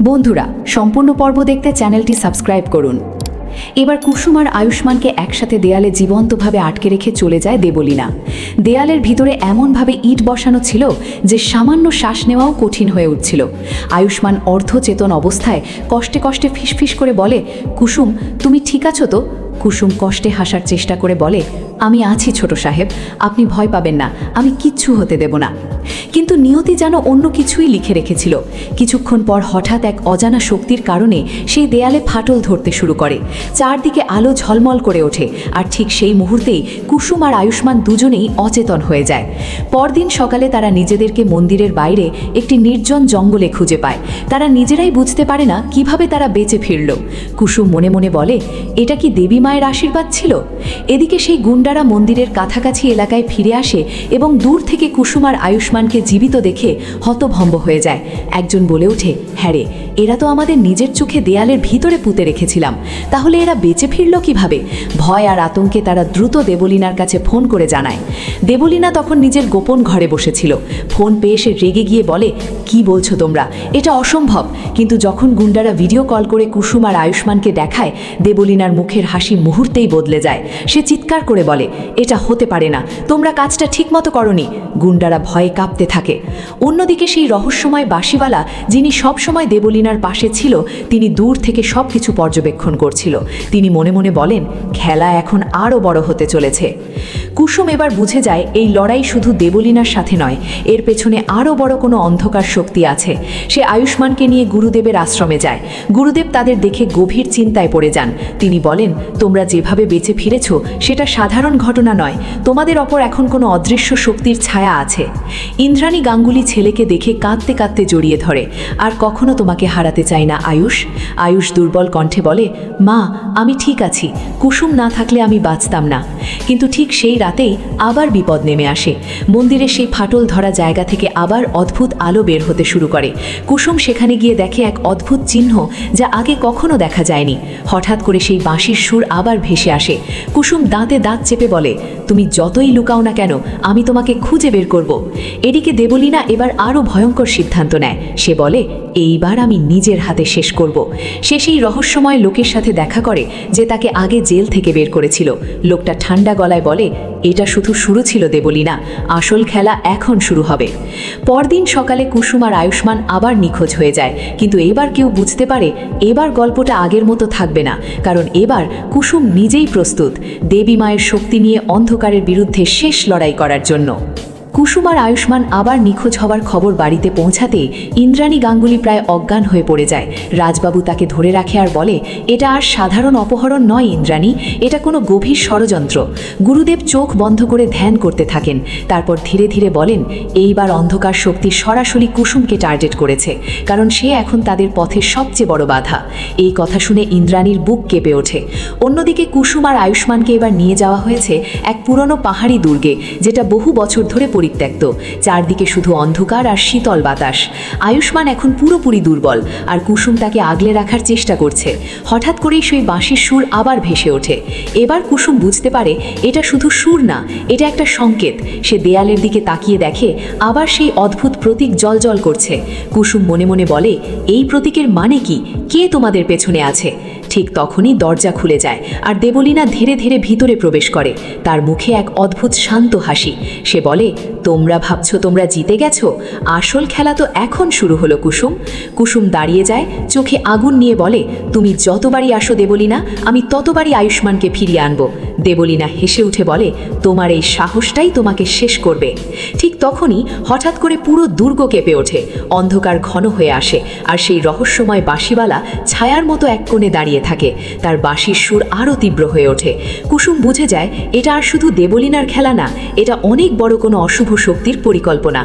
বন্ধুরা, সম্পূর্ণ পর্ব দেখতে চ্যানেলটি সাবস্ক্রাইব করুন। এবার কুসুম আর আয়ুষ্মানকে একসাথে দেয়ালে জীবন্তভাবে আটকে রেখে চলে যায় দেবলীনা। দেয়ালের ভিতরে এমনভাবে ইট বসানো ছিল যে সামান্য শ্বাস নেওয়াও কঠিন হয়ে উঠছিল। আয়ুষ্মান অর্ধচেতন অবস্থায় কষ্টে কষ্টে ফিসফিস করে বলে, কুসুম, তুমি ঠিক আছো তো? কুসুম কষ্টে হাসার চেষ্টা করে বলে, আমি আছি ছোট সাহেব, আপনি ভয় পাবেন না, আমি কিচ্ছু হতে দেব না। কিন্তু নিয়তি যেন অন্য কিছুই লিখে রেখেছিল। কিছুক্ষণ পর হঠাৎ এক অজানা শক্তির কারণে সেই দেয়ালে ফাটল ধরতে শুরু করে। চারদিকে আলো ঝলমল করে ওঠে, আর ঠিক সেই মুহূর্তেই কুসুম আর আয়ুষ্মান দুজনেই অচেতন হয়ে যায়। পরদিন সকালে তারা নিজেদেরকে মন্দিরের বাইরে একটি নির্জন জঙ্গলে খুঁজে পায়। তারা নিজেরাই বুঝতে পারে না কিভাবে তারা বেঁচে ফিরল। কুসুম মনে মনে বলে, এটা কি দেবী মায়ের আশীর্বাদ ছিল? এদিকে সেই গুন্ডারা মন্দিরের কাছাকাছি এলাকায় ফিরে আসে এবং দূর থেকে কুসুম আর আয়ুষ্মানকে জীবিত দেখে হতভম্ব হয়ে যায়। একজন বলে ওঠে, হ্যাঁ রে, এরা তো আমাদের নিজের চোখে দেয়ালের ভিতরে পুঁতে রেখেছিলাম, তাহলে এরা বেঁচে ফিরল কিভাবে? ভয় আর আতঙ্কে তারা দ্রুত দেবলীনার কাছে ফোন করে জানায়। দেবলীনা তখন নিজের গোপন ঘরে বসেছিল। ফোন পেয়ে সে রেগে গিয়ে বলে, কি বলছো তোমরা? এটা অসম্ভব। কিন্তু যখন গুন্ডারা ভিডিও কল করে কুসুম আর আয়ুষ্মানকে দেখায়, দেবলীনার মুখের হাসি মুহূর্তেই বদলে যায়। সে চিৎকার করে বলে, এটা হতে পারে না, তোমরা কাজটা ঠিকমতো করনি। গুন্ডারা ভয়ে কাঁপতে থাকে। অন্যদিকে সেই রহস্যময় বাঁশিওয়ালা, যিনি সবসময় দেবলীনার পাশে ছিল, তিনি দূর থেকে সব কিছু পর্যবেক্ষণ করছিল। তিনি মনে মনে বলেন, খেলা এখন আরও বড় হতে চলেছে। কুসুম এবার বুঝে যায় এই লড়াই শুধু দেবলীনার সাথে নয়, এর পেছনে আরও বড় কোনো অন্ধকার শক্তি আছে। সে আয়ুষ্মানকে নিয়ে গুরুদেবের আশ্রমে যায়। গুরুদেব তাদের দেখে গভীর চিন্তায় পড়ে যান। তিনি বলেন, তোমরা যেভাবে বেঁচে ফিরেছ সেটা সাধারণ ঘটনা নয়, তোমাদের ওপর এখন কোনো অদৃশ্য শক্তির ছায়া আছে। ইন্দ্রাণী গাঙ্গুলি ছেলেকে দেখে কাঁদতে কাঁদতে জড়িয়ে ধরে, আর কখনো তোমাকে হারাতে চাই না আয়ুষ। আয়ুষ দুর্বল কণ্ঠে বলে, মা, আমি ঠিক আছি, কুসুম না থাকলে আমি বাঁচতাম না। কিন্তু ঠিক সেই রাতেই আবার বিপদ নেমে আসে। মন্দিরের সেই ফাটল ধরা জায়গা থেকে আবার অদ্ভুত আলো বের হতে শুরু করে। কুসুম সেখানে গিয়ে দেখে এক অদ্ভুত চিহ্ন, যা আগে কখনো দেখা যায়নি। হঠাৎ করে সেই বাঁশির সুর আবার ভেসে আসে। কুসুম দাঁতে দাঁত চেপে বলে, তুমি যতই লুকাও না কেন, আমি তোমাকে খুঁজে বের করব। এদিকে দেবলীনা এবার আরও ভয়ঙ্কর সিদ্ধান্ত নেয়। সে বলে, এইবার আমি নিজের হাতে শেষ করব। সে সেই রহস্যময় লোকের সাথে দেখা করে, যে তাকে আগে জেল থেকে বের করেছিল। লোকটা ঠান্ডা গলায় বলে, এটা শুধু শুরু ছিল দেবলীনা, আসল খেলা এখন শুরু হবে। পরদিন সকালে কুসুম আর আয়ুষ্মান আবার নিখোঁজ হয়ে যায়। কিন্তু এবার কেউ বুঝতে পারে, এবার গল্পটা আগের মতো থাকবে না, কারণ এবার কুসুম নিজেই প্রস্তুত দেবী মায়ের শক্তি নিয়ে অন্ধকারের বিরুদ্ধে শেষ লড়াই করার জন্য। কুসুম আর আয়ুষ্মান আবার নিখোঁজ হওয়ার খবর বাড়িতে পৌঁছাতে ইন্দ্রাণী গাঙ্গুলি প্রায় অজ্ঞান হয়ে পড়ে যায়। রাজবাবু তাকে ধরে রাখে আর বলে, এটা আর সাধারণ অপহরণ নয় ইন্দ্রাণী, এটা কোনো গভীর ষড়যন্ত্র। গুরুদেব চোখ বন্ধ করে ধ্যান করতে থাকেন। তারপর ধীরে ধীরে বলেন, এইবার অন্ধকার শক্তি সরাসরি কুসুমকে টার্গেট করেছে, কারণ সে এখন তাদের পথের সবচেয়ে বড় বাধা। এই কথা শুনে ইন্দ্রাণীর বুক কেঁপে ওঠে। অন্যদিকে কুসুম আর আয়ুষ্মানকে এবার নিয়ে যাওয়া হয়েছে এক পুরনো পাহাড়ি দুর্গে, যেটা বহু বছর ধরে পরিত্যক্ত। চারদিকে শুধু অন্ধকার আর শীতল বাতাস। আয়ুষ্মান এখন পুরোপুরি দুর্বল, আর কুসুম তাকে আগলে রাখার চেষ্টা করছে। হঠাৎ করেই সেই বাঁশির সুর আবার ভেসে ওঠে। এবার কুসুম বুঝতে পারে, এটা শুধু সুর না, এটা একটা সংকেত। সে দেয়ালের দিকে তাকিয়ে দেখে, আবার সেই অদ্ভুত প্রতীক জ্বলজ্বল করছে। কুসুম মনে মনে বলে, এই প্রতীকের মানে কি? কে তোমাদের পেছনে আছে? ঠিক তখনই দরজা খুলে যায়, আর দেবলীনা ধীরে ধীরে ভিতরে প্রবেশ করে। তার মুখে এক অদ্ভুত শান্ত হাসি। সে বলে, তোমরা ভাবছো তোমরা জিতে গেছো? আসল খেলা তো এখন শুরু হলো কুসুম। কুসুম দাঁড়িয়ে যায়, চোখে আগুন নিয়ে বলে, তুমি যতবারই আসো দেবলীনা, আমি ততবারই আয়ুষ্মানকে ফিরিয়ে আনবো। দেবলীনা হেসে উঠে বলে, তোমার এই সাহসটাই তোমাকে শেষ করবে। ঠিক তখনই হঠাৎ করে পুরো দুর্গ কেঁপে ওঠে। অন্ধকার ঘন হয়ে আসে, আর সেই রহস্যময় বাঁশিওয়ালা ছায়ার মতো এক কোণে দাঁড়িয়ে থাকে। তার বাঁশির সুর আরও তীব্র হয়ে ওঠে। কুসুম বুঝে যায়, এটা আর শুধু দেবলীনার খেলা না, এটা অনেক বড় কোনো অশুভ শক্তির পরিকল্পনা।